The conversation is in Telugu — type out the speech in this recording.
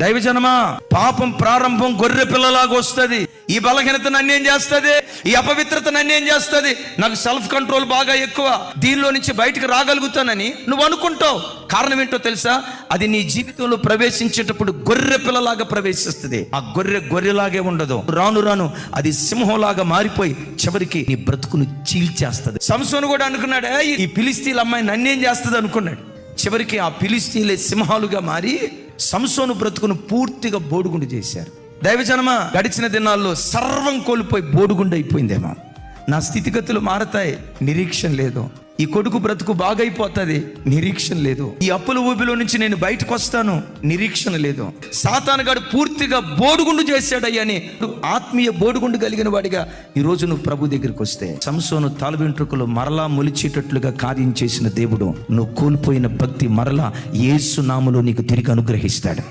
దైవజనమా, పాపం ప్రారంభం గొర్రె పిల్లలాగా వస్తుంది. ఈ బలహీనత నన్ను ఏం చేస్తుంది, ఈ అపవిత్రత నన్ను ఏం చేస్తుంది, నాకు సెల్ఫ్ కంట్రోల్ బాగా ఎక్కువ, దీనిలో నుంచి బయటకు రాగలుగుతానని నువ్వు అనుకుంటావు. కారణం ఏంటో తెలుసా? అది నీ జీవితంలో ప్రవేశించేటప్పుడు గొర్రె పిల్లలాగా ప్రవేశిస్తుంది. ఆ గొర్రెలాగే ఉండదు. రాను రాను అది సింహంలాగా మారిపోయి చివరికి నీ బ్రతుకును చీల్చేస్తుంది. సంసోను కూడా అనుకున్నాడు, ఈ ఫిలిస్తీన్ల అమ్మాయి నన్నేం చేస్తుంది అనుకున్నాడు. చివరికి ఆ ఫిలిస్తీన్లే సింహాలుగా మారి సంసోను బ్రతుకును పూర్తిగా బోడుగుండు చేశారు. దైవజనమా, గడిచిన దినాల్లో సర్వం కోల్పోయి బోడుగుండు అయిపోయిందేమో. నా స్థితిగతులు మారతాయి, నిరీక్షణ లేదు. ఈ కొడుకు బ్రతుకు బాగైపోతుంది, నిరీక్షణ లేదు. ఈ అప్పుల ఊబిలో నుంచి నేను బయటకు వస్తాను, నిరీక్షణ లేదు. సాతానుగాడు పూర్తిగా బోడుగుండు చేశాడయ్యని ఆత్మీయ బోడుగుండు కలిగిన వాడిగా ఈ రోజు నువ్వు ప్రభు దగ్గరికి వస్తే, సంసోను తల వెంట్రుకలు మరలా మొలిచేటట్లుగా కార్యం చేసిన దేవుడు నువ్వు కోల్పోయిన భక్తి మరలా యేసు నామములో నీకు తిరిగి అనుగ్రహిస్తాడు.